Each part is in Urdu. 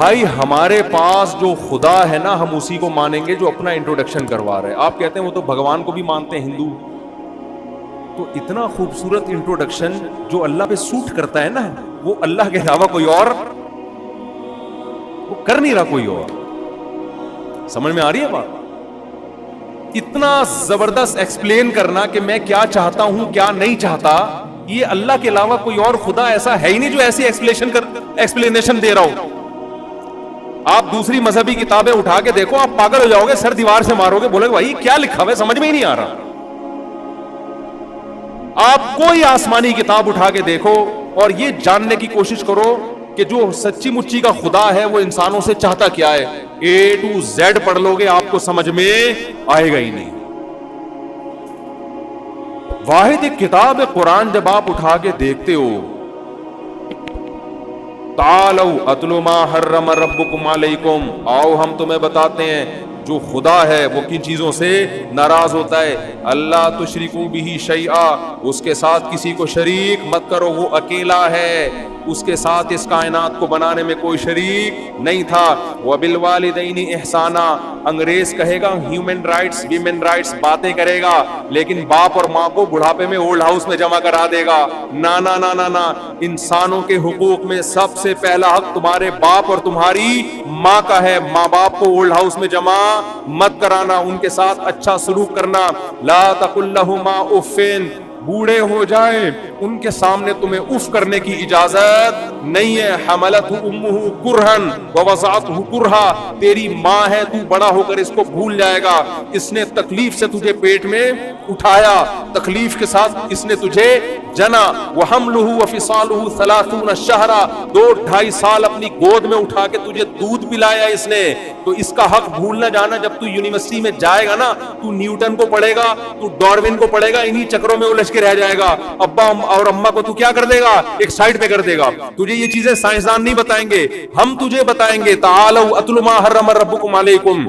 بھائی ہمارے پاس جو خدا ہے نا ہم اسی کو مانیں گے جو اپنا انٹروڈکشن کروا رہے ہیں. آپ کہتے ہیں وہ تو بھگوان کو بھی مانتے ہیں ہندو, تو اتنا خوبصورت انٹروڈکشن جو اللہ پہ سوٹ کرتا ہے نا وہ اللہ کے علاوہ کوئی اور وہ کر نہیں رہا, کوئی اور. سمجھ میں آ رہی ہے بات؟ اتنا زبردست ایکسپلین کرنا کہ میں کیا چاہتا ہوں کیا نہیں چاہتا, یہ اللہ کے علاوہ کوئی اور خدا ایسا ہے ہی نہیں جو ایسی ایکسپلینیشن دے رہا ہو. آپ دوسری مذہبی کتابیں اٹھا کے دیکھو, آپ پاگل ہو جاؤ گے, سر دیوار سے مارو گے, بولے گے بھائی کیا لکھا ہوا ہے سمجھ میں ہی نہیں آ رہا. آپ کوئی آسمانی کتاب اٹھا کے دیکھو اور یہ جاننے کی کوشش کرو کہ جو سچی مچی کا خدا ہے وہ انسانوں سے چاہتا کیا ہے, اے ٹو زیڈ پڑھ لو گے آپ کو سمجھ میں آئے گا ہی نہیں. واحد ایک کتاب قرآن جب آپ اٹھا کے دیکھتے ہو, تعالوا اتلوا ما حرم ربکم علیکم, آؤ ہم تمہیں بتاتے ہیں جو خدا ہے وہ کن چیزوں سے ناراض ہوتا ہے. اللہ تشرکوا بہ شیئا, اس کے ساتھ کسی کو شریک مت کرو, وہ اکیلا ہے, اس کے ساتھ اس کائنات کو بنانے میں کوئی شریک نہیں تھا. وبالوالدین احسانا, انگریز کہے گا ہیومن رائٹس ویمن رائٹس باتیں کرے گا لیکن باپ اور ماں کو بڑھاپے میں اولڈ ہاؤس میں جمع کرا دے گا. نا نا نا نا نا, انسانوں کے حقوق میں سب سے پہلا حق تمہارے باپ اور تمہاری ماں کا ہے. ماں باپ کو اولڈ ہاؤس میں جمع مت کرانا, ان کے ساتھ اچھا سلوک کرنا. لا تقل لہما اف, بوڑھے ہو جائیں ان کے سامنے تمہیں اف کرنے کی اجازت نہیں ہے. حملتہ امہ کرہن ووضعتہ کرہا, تیری ماں ہے تو بڑا ہو کر اس کو بھول جائے گا, اس نے تکلیف سے تجھے پیٹ میں اٹھایا, تکلیف کے ساتھ اس نے تجھے جنا. وحملہ وفصالہ 30 شہرا, 2-2.5 سال اپنی گود میں اٹھا کے تجھے دودھ پلایا اس نے. تو اس کا حق بھول نہ جانا. جب تو یونیورسٹی میں جائے گا نا تو نیوٹن کو پڑھے گا, تو ڈاروین کو پڑھے گا, انہی چکروں میں الجھ کے رہ جائے گا. ابا اور اماں کو تو کیا کر دے گا, ایک سائڈ پہ کر دے گا. تجھے یہ چیزیں سائنسدان نہیں بتائیں گے, ہم تجھے بتائیں گے. تعالوا اتلوا ما حرم ربکم علیکم,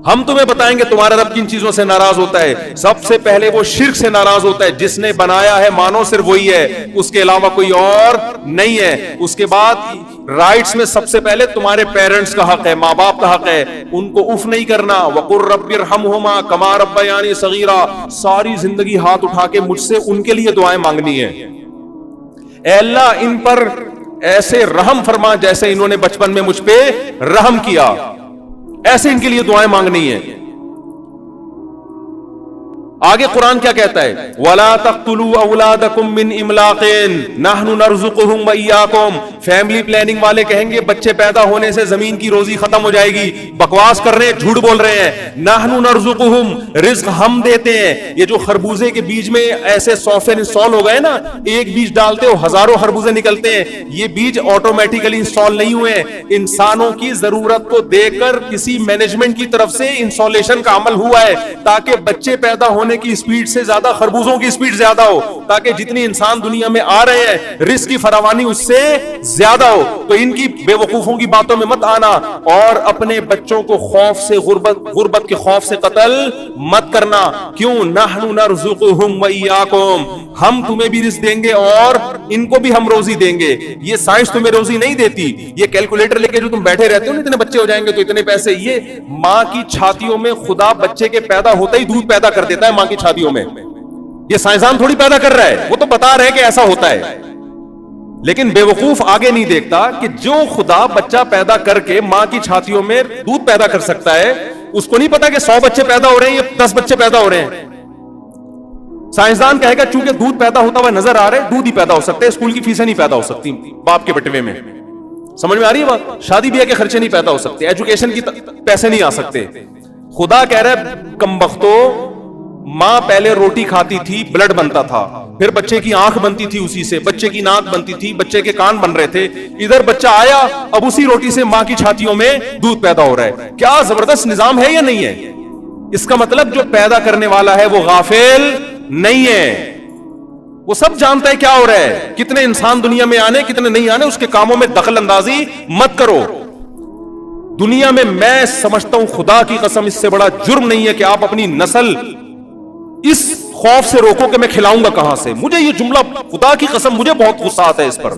ہم تمہیں بتائیں گے تمہارا رب کن چیزوں سے ناراض ہوتا ہے. سب سے پہلے وہ شرک سے ناراض ہوتا ہے, جس نے بنایا ہے مانو صرف وہی ہے, اس کے علاوہ کوئی اور نہیں ہے. اس کے بعد رائٹس میں سب سے پہلے تمہارے پیرنٹس کا حق ہے, ماں باپ کا حق ہے, ان کو اف نہیں کرنا. وقل رب ارحمہما کما ربیانی صغیرا, ساری زندگی ہاتھ اٹھا کے مجھ سے ان کے لیے دعائیں مانگنی ہے. اے اللہ ان پر ایسے رحم فرما جیسے انہوں نے بچپن میں مجھ پہ رحم کیا, ایسے ان کے لیے دعائیں مانگنی ہے. آگے قرآن کیا کہتا ہے, وَلَا تَقْتُلُوا أَوْلَادَكُمْ مِنْ إِمْلَاقٍ نَحْنُ نَرْزُقُهُمْ وَإِيَّاكُمْ. فیملی پلاننگ والے کہیں گے بچے پیدا ہونے سے زمین کی روزی ختم ہو جائے گی, بکواس کر رہے ہیں, جھوٹ بول رہے ہیں. نَحْنُ نَرْزُقُهُمْ, رزق ہم دیتے ہیں. یہ جو خربوزے کے بیج میں ایسے 100 انسٹال ہو گئے نا, ایک بیج ڈالتے ہو ہزاروں خربوزے نکلتے ہیں, یہ بیج آٹومیٹیکلی انسٹال نہیں ہوئے ہیں, انسانوں کی ضرورت کو دیکھ کر کسی مینجمنٹ کی طرف سے انسٹالیشن کا عمل ہوا ہے تاکہ بچے پیدا ہونے کی سپیڈ سے زیادہ خربوزوں کی سپیڈ زیادہ ہو, تاکہ جتنی انسان دنیا میں آ رہے ہیں رزق کی فراوانی اس سے زیادہ ہو. تو ان کی بے وقوفوں کی باتوں میں مت آنا, اور اپنے بچوں کو خوف سے غربت کے خوف سے قتل مت کرنا. کیوں؟ نحن نرزقہم وإیاکم, ہم تمہیں بھی رزق دیں گے اور ان کو بھی ہم روزی دیں گے. یہ سائنس تمہیں روزی نہیں دیتی, یہ کیلکولیٹر لے کے جو تم بیٹھے رہتے ہو نا اتنے بچے ہو جائیں گے تو اتنے پیسے, یہ ماں کی چھاتیوں میں خدا بچے کے پیدا ہوتا ہی دودھ پیدا کر دیتا ہے ماں کی چھاتیوں میں. یہ سائنسدان تھوڑی پیدا کر رہا ہے, وہ تو بتا رہے کہ ایسا ہوتا ہے. لیکن بے وقوف آگے نہیں دیکھتا کہ جو خدا بچہ پیدا کر کے ماں کی چھاتیوں میں دودھ پیدا کر سکتا ہے, اس کو نہیں پتا کہ 100 بچے پیدا ہو رہے ہیں یا 10 بچے پیدا ہو رہے ہیں. سائنسدان کہے گا چونکہ دودھ پیدا ہوتا ہوا نظر آ رہا ہے, دودھ ہی پیدا ہو سکتا ہے, اسکول کی فیسیں نہیں پیدا ہو سکتی باپ کے بٹوے میں. سمجھ میں آ رہی ہے بات؟ شادی بیاہ کے خرچے نہیں پیدا ہو سکتے, ایجوکیشن کی پیسے نہیں آ سکتے. خدا کہہ رہا ہے کمبختو, ماں پہلے روٹی کھاتی تھی, بلڈ بنتا تھا, پھر بچے کی آنکھ بنتی تھی اسی سے, بچے کی ناک بنتی تھی, بچے کے کان بن رہے تھے, ادھر بچہ آیا, اب اسی روٹی سے ماں کی چھاتیوں میں دودھ پیدا ہو رہا ہے. کیا زبردست نظام ہے یا نہیں ہے؟ اس کا مطلب جو پیدا کرنے والا ہے وہ غافل نہیں ہے, وہ سب جانتا ہے کیا ہو رہا ہے. کتنے انسان دنیا میں آنے کتنے نہیں آنے, اس کے کاموں میں دخل اندازی مت کرو. دنیا میں سمجھتا ہوں خدا کی قسم اس سے بڑا جرم نہیں ہے کہ آپ اپنی نسل اس خوف سے روکو کہ میں کھلاؤں گا کہاں سے. مجھے یہ جملہ خدا کی قسم مجھے بہت غصہ آتا ہے اس پر.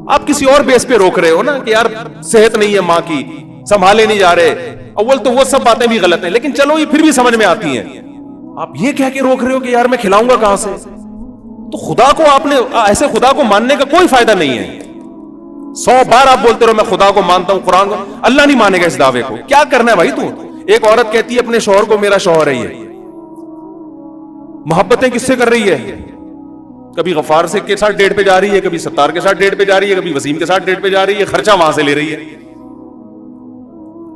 آپ کسی اور بیس پہ روک رہے ہو نا کہ یار صحت نہیں ہے ماں کی, سنبھالے نہیں جا رہے. اول تو وہ سب باتیں بھی غلط ہیں, لیکن چلو یہ پھر بھی سمجھ میں آتی ہیں. آپ یہ کہہ کے روک رہے ہو کہ یار میں کھلاؤں گا کہاں سے, تو خدا کو آپ نے ایسے خدا کو ماننے کا کوئی فائدہ نہیں ہے. 100 بار آپ بولتے رہو میں خدا کو مانتا ہوں, قرآن کو, اللہ نہیں مانے گا اس دعوے کو. کیا کرنا ہے بھائی تو. ایک عورت کہتی ہے اپنے شوہر کو میرا شوہر ہے, یہ محبتیں کس سے کر رہی ہے؟ کبھی غفار سے کے ساتھ ڈیٹ پہ جا رہی ہے, کبھی ستار کے ساتھ ڈیٹ پہ جا رہی ہے, کبھی وسیم کے ساتھ ڈیٹ پہ جا رہی ہے, خرچہ وہاں سے لے رہی ہے.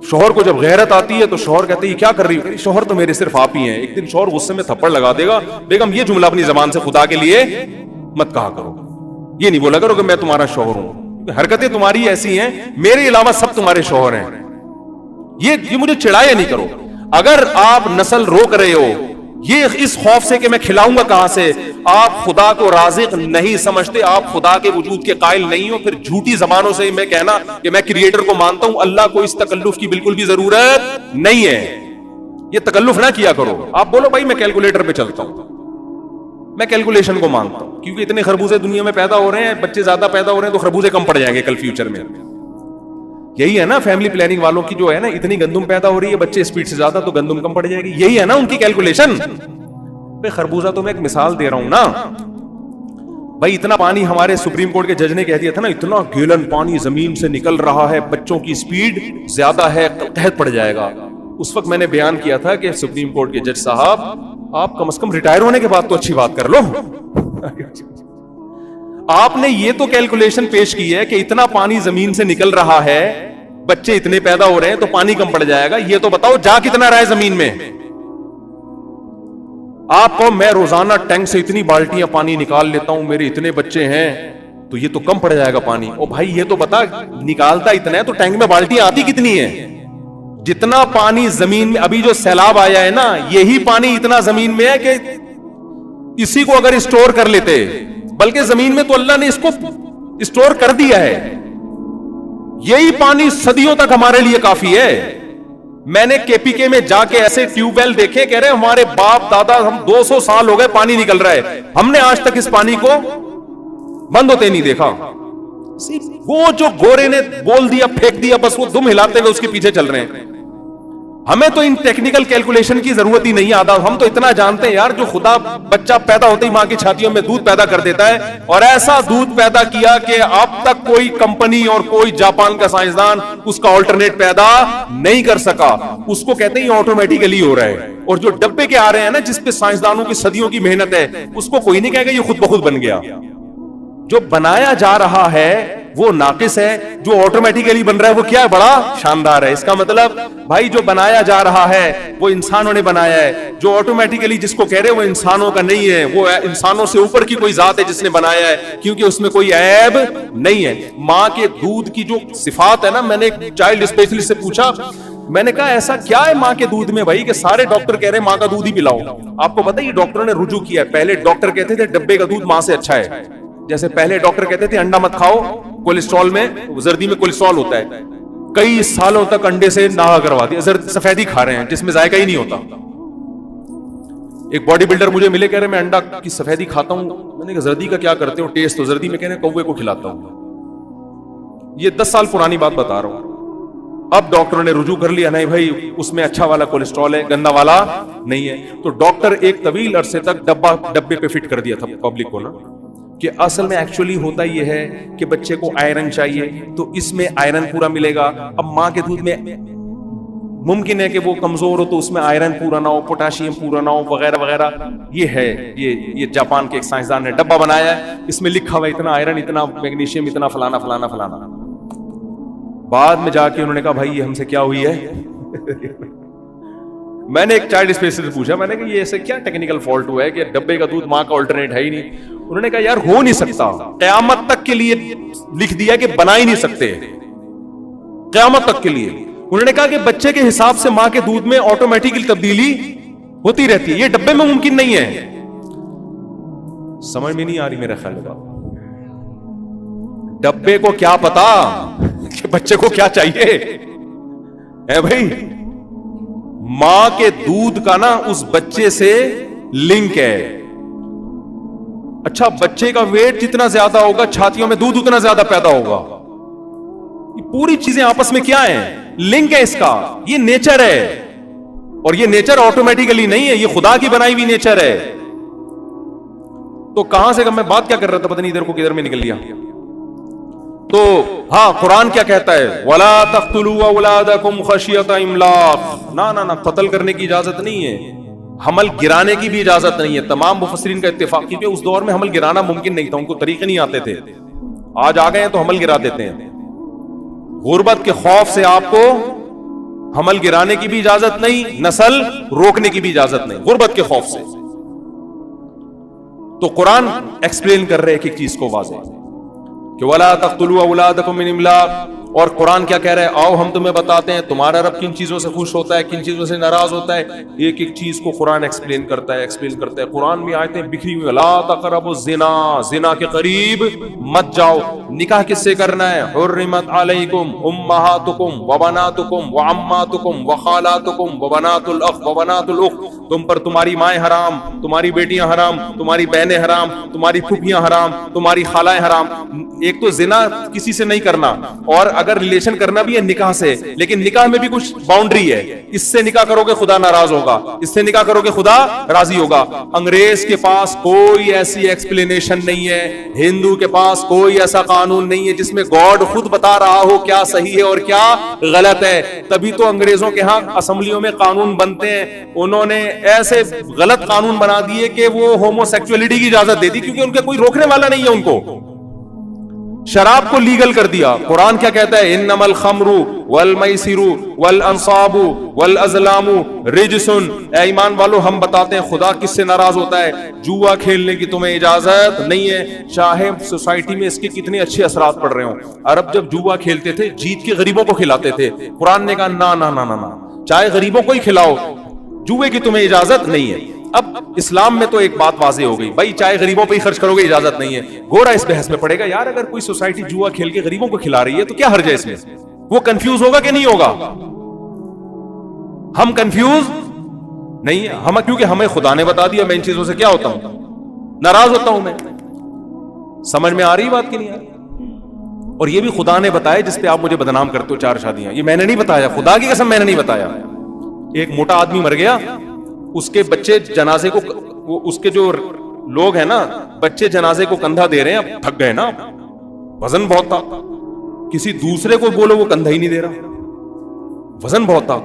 شوہر کو جب غیرت آتی ہے تو شوہر کہتے ہیں یہ کیا کر رہی ہے؟ شوہر تو میرے صرف آپ ہی ہیں. ایک دن شوہر غصے میں تھپڑ لگا دے گا, بیگم یہ جملہ اپنی زبان سے خدا کے لیے مت کہا کرو, یہ نہیں بولا کرو کہ میں تمہارا شوہر ہوں, حرکتیں تمہاری ایسی ہیں, میرے علاوہ سب تمہارے شوہر ہیں. یہ مجھے چڑھایا نہیں کرو. اگر آپ نسل روک رہے ہو یہ اس خوف سے کہ میں کھلاؤں گا کہاں سے, آپ خدا کو رازق نہیں سمجھتے, آپ خدا کے وجود کے قائل نہیں ہو. پھر جھوٹی زبانوں سے میں کہنا کہ میں کریٹر کو مانتا ہوں, اللہ کو اس تکلف کی بالکل بھی ضرورت نہیں ہے. یہ تکلف نہ کیا کرو. آپ بولو بھائی میں کیلکولیٹر پہ چلتا ہوں, میں کیلکولیشن کو مانتا ہوں, کیونکہ اتنے خربوزے دنیا میں پیدا ہو رہے ہیں, بچے زیادہ پیدا ہو رہے ہیں تو خربوزے کم پڑ جائیں گے کل فیوچر میں. یہی ہے نا فیملی پلاننگ والوں کی جو ہے نا, اتنی گندم پیدا ہو رہی ہے, بچے اسپیڈ سے زیادہ تو گندم کم پڑ جائے گی. یہی ہے نا ان کی کیلکولیشن. خربوزہ تو میں ایک مثال دے رہا ہوں نا بھائی. اتنا پانی ہمارے سپریم کورٹ کے جج نے کہہ دیا تھا نا, اتنا گیلن پانی زمین سے نکل رہا ہے, بچوں کی اسپیڈ زیادہ ہے, قحط پڑ جائے گا. اس وقت میں نے بیان کیا تھا کہ سپریم کورٹ کے جج صاحب آپ کم از کم ریٹائر ہونے کے بعد تو اچھی بات کر لو. آپ نے یہ تو کیلکولیشن پیش کی ہے کہ اتنا پانی زمین سے نکل رہا ہے, بچے اتنے پیدا ہو رہے ہیں تو پانی کم پڑ جائے گا. یہ تو بتاؤ جا کتنا رہا ہے زمین میں. آپ کو میں روزانہ ٹینک سے اتنی بالٹیاں پانی نکال لیتا ہوں, میرے اتنے بچے ہیں, تو یہ تو کم پڑ جائے گا پانی. او بھائی یہ تو بتا نکالتا اتنا ہے تو ٹینک میں بالٹیاں آتی کتنی ہیں؟ جتنا پانی زمین میں, ابھی جو سیلاب آیا ہے نا, یہی پانی اتنا زمین میں ہے کہ اسی کو اگر اسٹور کر لیتے, بلکہ زمین میں تو اللہ نے اس کو اسٹور کر دیا ہے, یہی پانی صدیوں تک ہمارے لیے کافی ہے. میں نے کے پی کے میں جا کے ایسے ٹیوب ویل دیکھے, کہہ رہے ہمارے باپ دادا ہم 200 سال ہو گئے پانی نکل رہا ہے, ہم نے آج تک اس پانی کو بند ہوتے نہیں دیکھا. وہ جو گورے نے بول دیا پھینک دیا, بس وہ دم ہلاتے ہوئے اس کے پیچھے چل رہے ہیں. ہمیں تو ان ٹیکنیکل کیلکولیشن کی ضرورت ہی نہیں آتا. ہم تو اتنا جانتے ہیں یار, جو خدا بچہ پیدا ہوتے ہی ماں کی چھاتیوں میں دودھ پیدا کر دیتا ہے, اور ایسا دودھ پیدا کیا کہ اب تک کوئی کمپنی اور کوئی جاپان کا سائنسدان اس کا آلٹرنیٹ پیدا نہیں کر سکا. اس کو کہتے ہیں آٹومیٹیکلی ہو رہا ہے. اور جو ڈبے کے آ رہے ہیں نا, جس پہ سائنسدانوں کی صدیوں کی محنت ہے, اس کو کوئی نہیں کہے گا یہ خود بخود بن گیا. جو بنایا جا رہا ہے وہ ناقص ہے, جو آٹومیٹیکلی بن رہا ہے وہ کیا ہے, بڑا شاندار ہے. اس کا مطلب بھائی جو بنایا جا رہا ہے وہ انسانوں نے بنایا ہے, جو آٹومیٹیکلی جس کو کہہ رہے وہ انسانوں کا نہیں ہے, وہ انسانوں سے اوپر کی کوئی ذات ہے جس نے بنایا ہے, کیونکہ اس میں کوئی عیب نہیں ہے. ماں کے دودھ کی جو صفات ہے نا, میں نے ایک چائلڈ اسپیشلسٹ سے پوچھا, میں نے کہا ایسا کیا ہے ماں کے دودھ میں بھائی کہ سارے ڈاکٹر کہہ رہے ہیں ماں کا دودھ ہی پلاؤ. آپ کو پتہ ہے یہ ڈاکٹروں نے رجوع کیا ہے. پہلے ڈاکٹر کہتے تھے ڈبے کا دودھ ماں سے اچھا ہے, جیسے پہلے ڈاکٹر کہتے تھے انڈا مت کھاؤ, کولیسٹرول میں, زردی میں کولیسٹرول ہوتا ہے. کئی سالوں تک انڈے سے ناغا کروا دیا, سفیدی کھا رہے ہیں جس میں ذائقہ ہی نہیں ہوتا. ایک باڈی بلڈر مجھے ملے, کہہ رہے میں انڈا کی سفیدی کھاتا ہوں. میں نے کہا زردی کا کیا کرتے ہو ٹیسٹ؟ تو زردی میں کہہ رہے ہیں کوے کو کھلاتا ہوں. یہ 10 سال پرانی بات بتا رہا ہوں. اب ڈاکٹروں نے رجوع کر لیا, نہیں بھائی اس میں اچھا والا کولیسٹرول ہے, گندا والا نہیں ہے. تو ڈاکٹر ایک طویل عرصے تک ڈبے پہ فٹ کر دیا تھا پبلک کو نا, کہ اصل میں ایکچولی ہوتا یہ ہے کہ بچے کو آئرن چاہیے تو اس میں آئرن پورا ملے گا. اب ماں کے دودھ میں ممکن ہے کہ وہ کمزور ہو تو اس میں آئرن پورا نہ ہو, پوٹاشیم پورا نہ ہو, وغیرہ وغیرہ. یہ ہے یہ جاپان کے ایک سائنسدان نے ڈبہ بنایا ہے, اس میں لکھا ہوا اتنا آئرن, اتنا میگنیشیم, اتنا فلانا فلانا فلانا. بعد میں جا کے انہوں نے کہا بھائی یہ ہم سے کیا ہوئی ہے. میں نے ایک چائلڈ اسپیشلسٹ سے پوچھا, میں نے کہا یہ ایسے کیا ٹیکنیکل فالٹ ہوا ہے کہ ڈبے کا دودھ ماں کا آلٹرنیٹ ہے ہی نہیں. انہوں نے کہا یار ہو نہیں سکتا, قیامت تک کے لیے لکھ دیا کہ بنا ہی نہیں سکتے, قیامت تک کے لیے. انہوں نے کہا کہ بچے کے حساب سے ماں کے دودھ میں آٹومیٹکلی تبدیلی ہوتی رہتی ہے, یہ ڈبے میں ممکن نہیں ہے. سمجھ میں نہیں آ رہی میرا خیال ہے. ڈبے کو کیا پتا کہ بچے کو کیا چاہیے ہے بھائی. ماں کے دودھ کا نا اس بچے سے لنک ہے. اچھا بچے کا ویٹ جتنا زیادہ ہوگا چھاتیوں میں دودھ اتنا زیادہ پیدا ہوگا. یہ پوری چیزیں آپس میں کیا ہیں؟ لنک ہے اس کا. یہ نیچر ہے, اور یہ نیچر آٹومیٹیکلی نہیں ہے, یہ خدا کی بنائی ہوئی نیچر ہے. تو کہاں سے میں بات کیا کر رہا تھا, پتہ نہیں ادھر کو کدھر میں نکل گیا. تو ہاں قرآن کیا کہتا ہے, وَلَا تَقْتُلُوا أَوْلَادَكُمْ خَشْيَةَ إِمْلَاقٍ. نہ قتل کرنے کی اجازت نہیں ہے, حمل گرانے کی بھی اجازت نہیں ہے. تمام مفسرین کا اتفاق, کیونکہ اس دور میں حمل گرانا ممکن نہیں تھا, ان کو طریقے نہیں آتے تھے. آج آ گئے ہیں تو حمل گرا دیتے ہیں. غربت کے خوف سے آپ کو حمل گرانے کی بھی اجازت نہیں, نسل روکنے کی بھی اجازت نہیں, غربت کے خوف سے. تو قرآن ایکسپلین کر رہے ایک چیز کو واضح کہ وَلَا تَقْتُلُوا أَوْلَادَكُمْ مِنْ إِمْلَاقٍ. اور قرآن کیا کہہ رہا ہے, آؤ ہم تمہیں بتاتے ہیں تمہارا رب کن چیزوں سے خوش ہوتا ہے, کن چیزوں سے ناراض ہوتا ہے. ایک ایک چیز کو قرآن ایکسپلین کرتا ہے. قرآن میں آیتیں بکھری ہوئی, لا تقربوا الزنا, زنا کے قریب مت جاؤ. نکاح کس سے کرنا ہے, حرمت علیکم امہاتکم وبناتکم وعماتکم وخالاتکم وبنات الاخ وبنات الاخت. تم پر تمہاری مائیں حرام, تمہاری بیٹیاں حرام, تمہاری بہنیں حرام, تمہاری پھوپھیاں حرام, تمہاری خالائیں حرام. ایک تو زنا کسی سے نہیں کرنا, اور اگر ریلیشن کرنا بھی ہے نکاح سے, لیکن نکاح میں بھی کچھ باؤنڈری ہے. اس سے نکاح کرو گے خدا ناراض ہوگا, اس سے نکاح کرو گے خدا راضی ہوگا. انگریز کے پاس کوئی ایسی ایکسپلینیشن نہیں ہے, ہندو کے پاس کوئی ایسا قانون نہیں ہے جس میں گاڈ خود بتا رہا ہو کیا صحیح ہے اور کیا غلط ہے. تبھی تو انگریزوں کے ہاں اسمبلیوں میں قانون بنتے ہیں. انہوں نے ایسے غلط قانون بنا دیے کہ وہ ہومو سیکچولیٹی کی اجازت دے دی, کیونکہ ان کا کوئی روکنے والا نہیں ہے. ان کو شراب کو لیگل کر دیا. قرآن کیا کہتا ہے, انما الخمر والمیسر والانصاب والازلام رجس. اے ایمان والو ہم بتاتے ہیں خدا کس سے ناراض ہوتا ہے, جوا کھیلنے کی تمہیں اجازت نہیں ہے, چاہے سوسائٹی میں اس کے کتنے اچھے اثرات پڑ رہے ہوں. عرب جب جوا کھیلتے تھے جیت کے غریبوں کو کھلاتے تھے. قرآن نے کہا نا نا نا نا, چاہے غریبوں کو ہی کھلاؤ, جوے کی تمہیں اجازت نہیں ہے. اب اسلام میں تو ایک بات واضح ہو گئی, بھائی چاہے غریبوں پہ ہی خرچ کرو گے اجازت نہیں ہے. گورا اس بحث میں پڑے گا, یار اگر کوئی سوسائٹی جوا کھیل کے غریبوں کو کھلا رہی ہے تو کیا حرج ہے اس میں. وہ کنفیوز ہوگا کہ نہیں ہوگا؟ ہم کنفیوز نہیں ہے, ہم کیونکہ ہمیں خدا نے بتا دیا. میں ان چیزوں سے کیا ہوتا ہوں, ناراض ہوتا ہوں. میں سمجھ میں آ رہی بات کی نہیں آ رہی؟ اور یہ بھی خدا نے بتایا جس پہ آپ مجھے بدنام کرتے ہو, 4 شادیاں. یہ میں نے نہیں بتایا, خدا کی قسم میں نے نہیں بتایا. ایک موٹا آدمی مر گیا, اس کے بچے جنازے کو, اس کے جو لوگ ہیں نا بچے جنازے کو کندھا دے رہے ہیں. اب تھک گئے نا, وزن بہت تھا. کسی دوسرے کو بولو وہ کندھا ہی نہیں دے رہا, وزن بہت تھا.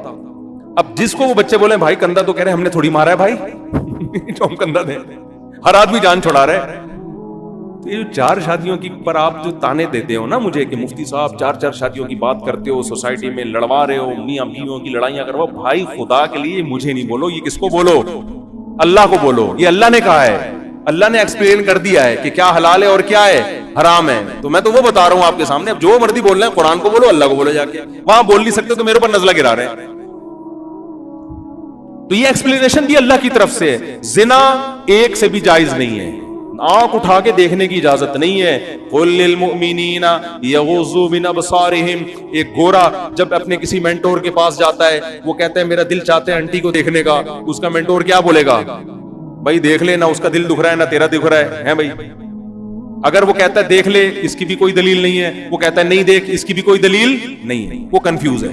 اب جس کو وہ بچے بولے بھائی کندھا, تو کہہ رہے ہم نے تھوڑی مارا ہے بھائی جو ہم کندھا دیں. ہر آدمی جان چھڑا رہا ہے. تو یہ 4 شادیوں کی پر آپ جو تانے دیتے ہو نا مجھے کہ مفتی صاحب 4 شادیوں کی بات کرتے ہو, سوسائٹی میں لڑوا رہے ہو, میاں بیویوں کی لڑائیاں کرو, بھائی خدا کے لیے مجھے نہیں بولو, یہ کس کو بولو, اللہ کو بولو. یہ اللہ نے کہا ہے, اللہ نے ایکسپلین کر دیا ہے کہ کیا حلال ہے اور کیا ہے حرام ہے. تو میں تو وہ بتا رہا ہوں آپ کے سامنے. اب جو مرضی بول رہے ہیں, قرآن کو بولو, اللہ کو بولو. جا کے وہاں بول نہیں سکتے تو میرے اوپر نزلہ گرا رہے ہیں. تو یہ ایکسپلینیشن بھی اللہ کی طرف سے ہے. زنا ایک سے بھی جائز نہیں ہے, آنکھ اٹھا کے دیکھنے کی اجازت نہیں ہے. قل للمؤمنین یغضوا من ابصارہم. ایک گورا جب اپنے کسی مینٹور کے پاس جاتا ہے, وہ کہتا ہے میرا دل چاہتا ہے انٹی کو دیکھنے کا, اس کا مینٹور کیا بولے گا, بھائی دیکھ لے, نہ اس کا دل دکھ رہا ہے نہ تیرا دکھ رہا ہے بھائی. اگر وہ کہتا ہے دیکھ لے, اس کی بھی کوئی دلیل نہیں ہے, وہ کہتا ہے نہیں دیکھ, اس کی بھی کوئی دلیل نہیں ہے, وہ کنفیوز ہے.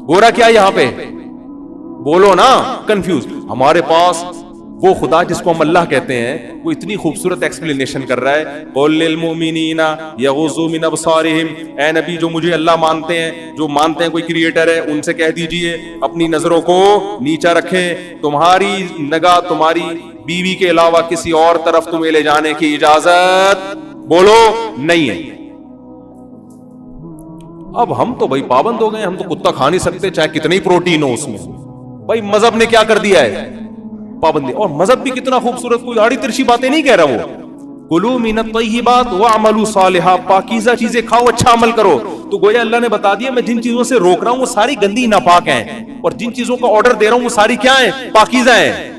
گورا کیا یہاں پہ بولو نا, کنفیوز. ہمارے پاس وہ خدا جس کو ہم اللہ کہتے ہیں وہ اتنی خوبصورت ایکسپلینیشن کر رہا ہے. قل للمؤمنین یغضوا من ابصارہم. اے نبی جو مجھے اللہ مانتے ہیں, جو مانتے ہیں کوئی کریٹر ہے, ان سے کہہ دیجئے اپنی نظروں کو نیچا رکھیں. تمہاری نگاہ تمہاری بیوی کے علاوہ کسی اور طرف تمہیں لے جانے کی اجازت بولو نہیں ہے. اب ہم تو بھائی پابند ہو گئے, ہم تو کتا کھا نہیں سکتے چاہے کتنی پروٹین ہو اس میں. بھائی مذہب نے کیا کر دیا ہے, پابندی. اور مذہب بھی کتنا خوبصورت, کوئی آڑی ترشی باتیں نہیں کہہ رہا. وہ کلوا من الطیبات واعملوا صالحا, پاکیزہ چیزیں کھاؤ, اچھا عمل کرو. تو گویا اللہ نے بتا دیا میں جن چیزوں سے روک رہا ہوں وہ ساری گندی ناپاک ہیں, اور جن چیزوں کا آرڈر دے رہا ہوں وہ ساری کیا ہیں, پاکیزہ ہیں.